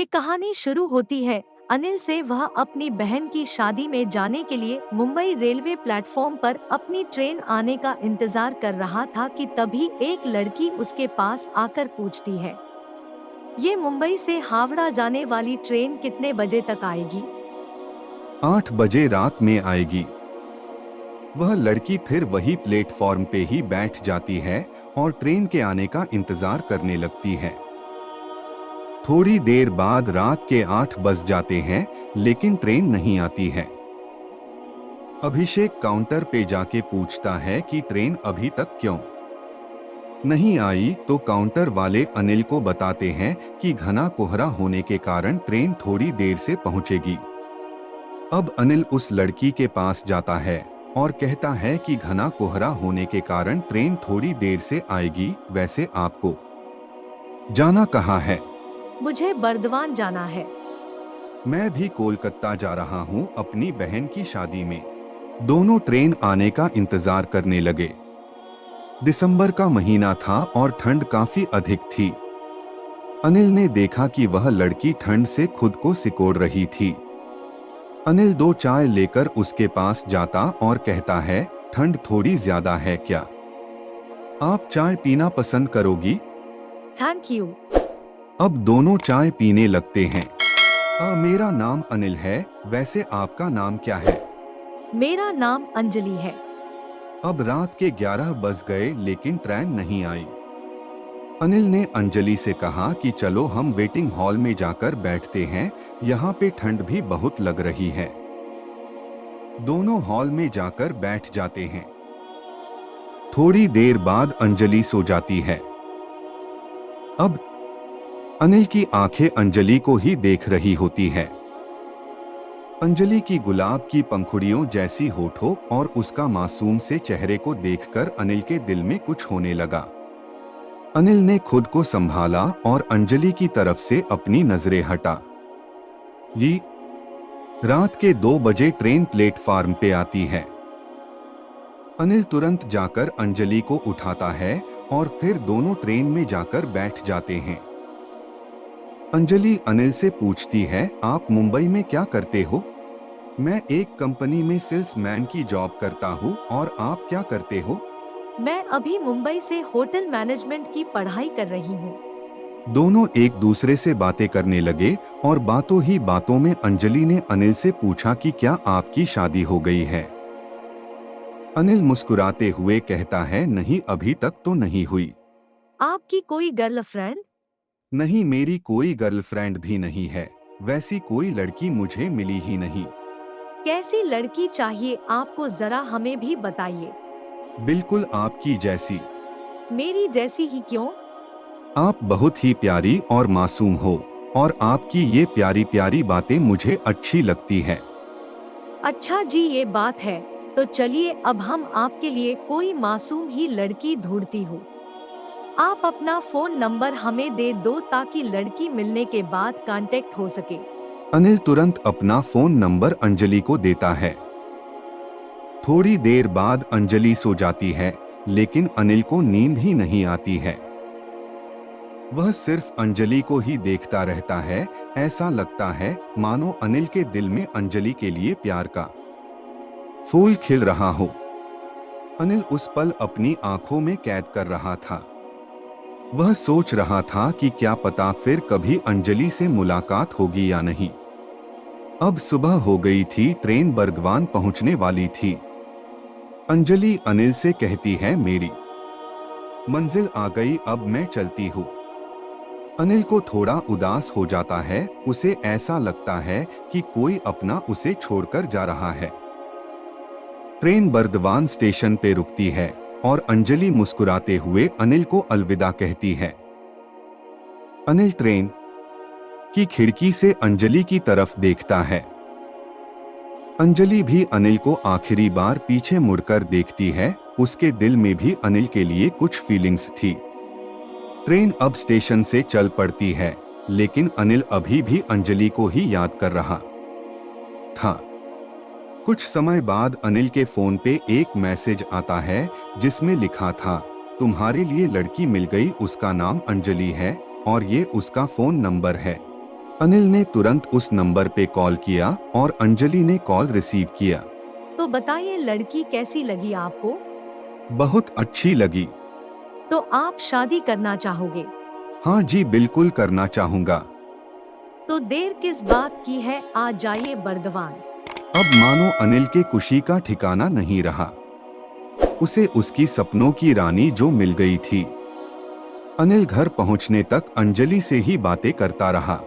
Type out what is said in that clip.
ये कहानी शुरू होती है अनिल से। वह अपनी बहन की शादी में जाने के लिए मुंबई रेलवे प्लेटफॉर्म पर अपनी ट्रेन आने का इंतजार कर रहा था कि तभी एक लड़की उसके पास आकर पूछती है, ये मुंबई से हावड़ा जाने वाली ट्रेन कितने बजे तक आएगी? 8 बजे रात में आएगी। वह लड़की फिर वही प्लेटफॉर्म पे ही बैठ जाती है और ट्रेन के आने का इंतजार करने लगती है। थोड़ी देर बाद रात के 8 बज जाते हैं, लेकिन ट्रेन नहीं आती है। अभिषेक काउंटर पे जाके पूछता है कि ट्रेन अभी तक क्यों नहीं आई, तो काउंटर वाले अनिल को बताते हैं कि घना कोहरा होने के कारण ट्रेन थोड़ी देर से पहुंचेगी। अब अनिल उस लड़की के पास जाता है और कहता है कि घना कोहरा होने के कारण ट्रेन थोड़ी देर से आएगी। वैसे आपको जाना कहाँ है? मुझे बर्दवान जाना है। मैं भी कोलकाता जा रहा हूँ अपनी बहन की शादी में। दोनों ट्रेन आने का इंतजार करने लगे। दिसंबर का महीना था और ठंड काफी अधिक थी। अनिल ने देखा कि वह लड़की ठंड से खुद को सिकोड़ रही थी। अनिल 2 चाय लेकर उसके पास जाता और कहता है, ठंड थोड़ी ज्यादा है क्या? आप चाय पीना पसंद करोगी? Thank you. अब दोनों चाय पीने लगते हैं। मेरा नाम अनिल है, वैसे आपका नाम क्या है? मेरा नाम अंजलि है। अब रात के 11 बज गए, लेकिन ट्रेन नहीं आई। अनिल ने अंजलि से कहा कि चलो हम वेटिंग हॉल में जाकर बैठते हैं, यहाँ पे ठंड भी बहुत लग रही है। दोनों हॉल में जाकर बैठ जाते हैं। थोड़ी देर बाद अंजलि सो जाती है। अब अनिल की आंखें अंजलि को ही देख रही होती है। अंजलि की गुलाब की पंखुड़ियों जैसी होठों और उसका मासूम से चेहरे को देखकर अनिल के दिल में कुछ होने लगा। अनिल ने खुद को संभाला और अंजलि की तरफ से अपनी नजरें हटा। ये रात के 2 बजे ट्रेन प्लेटफार्म पे आती है। अनिल तुरंत जाकर अंजलि को उठाता है और फिर दोनों ट्रेन में जाकर बैठ जाते हैं। अंजलि अनिल से पूछती है, आप मुंबई में क्या करते हो? मैं एक कंपनी में सेल्समैन की जॉब करता हूँ। और आप क्या करते हो? मैं अभी मुंबई से होटल मैनेजमेंट की पढ़ाई कर रही हूँ। दोनों एक दूसरे से बातें करने लगे और बातों ही बातों में अंजलि ने अनिल से पूछा कि क्या आपकी शादी हो गई है? अनिल मुस्कुराते हुए कहता है, नहीं अभी तक तो नहीं हुई। आपकी कोई गर्लफ्रेंड? नहीं, मेरी कोई गर्लफ्रेंड भी नहीं है। वैसी कोई लड़की मुझे मिली ही नहीं। कैसी लड़की चाहिए आपको, जरा हमें भी बताइए। बिल्कुल आपकी जैसी। मेरी जैसी ही क्यों? आप बहुत ही प्यारी और मासूम हो और आपकी ये प्यारी प्यारी बातें मुझे अच्छी लगती है। अच्छा जी, ये बात है। तो चलिए अब हम आपके लिए कोई मासूम ही लड़की ढूंढती हूँ। आप अपना फोन नंबर हमें दे दो ताकि लड़की मिलने के बाद कांटेक्ट हो सके। अनिल तुरंत अपना फोन नंबर अंजलि को देता है। थोड़ी देर बाद अंजलि सो जाती है, लेकिन अनिल को नींद ही नहीं आती है। वह सिर्फ अंजलि को ही देखता रहता है। ऐसा लगता है मानो अनिल के दिल में अंजलि के लिए प्यार का फूल खिल रहा हो। अनिल उस पल अपनी आंखों में कैद कर रहा था। वह सोच रहा था कि क्या पता फिर कभी अंजलि से मुलाकात होगी या नहीं। अब सुबह हो गई थी, ट्रेन बर्दवान पहुंचने वाली थी। अंजलि अनिल से कहती है, मेरी मंजिल आ गई, अब मैं चलती हूँ। अनिल को थोड़ा उदास हो जाता है। उसे ऐसा लगता है कि कोई अपना उसे छोड़कर जा रहा है। ट्रेन बर्दवान स्टेशन पे रुकती है और अंजलि मुस्कुराते हुए अनिल को अलविदा कहती है। अनिल ट्रेन की खिड़की से अंजलि की तरफ देखता है। अंजलि भी अनिल को आखिरी बार पीछे मुड़कर देखती है। उसके दिल में भी अनिल के लिए कुछ फीलिंग्स थी। ट्रेन अब स्टेशन से चल पड़ती है, लेकिन अनिल अभी भी अंजलि को ही याद कर रहा था। कुछ समय बाद अनिल के फोन पे एक मैसेज आता है जिसमें लिखा था, तुम्हारे लिए लड़की मिल गई, उसका नाम अंजलि है और ये उसका फोन नंबर है। अनिल ने तुरंत उस नंबर पे कॉल किया और अंजलि ने कॉल रिसीव किया। तो बताइए लड़की कैसी लगी आपको? बहुत अच्छी लगी। तो आप शादी करना चाहोगे? हाँ जी, बिल्कुल करना चाहूँगा। तो देर किस बात की है, आ जाइए बर्दवान। अब मानो अनिल के खुशी का ठिकाना नहीं रहा। उसे उसकी सपनों की रानी जो मिल गई थी। अनिल घर पहुंचने तक अंजलि से ही बातें करता रहा।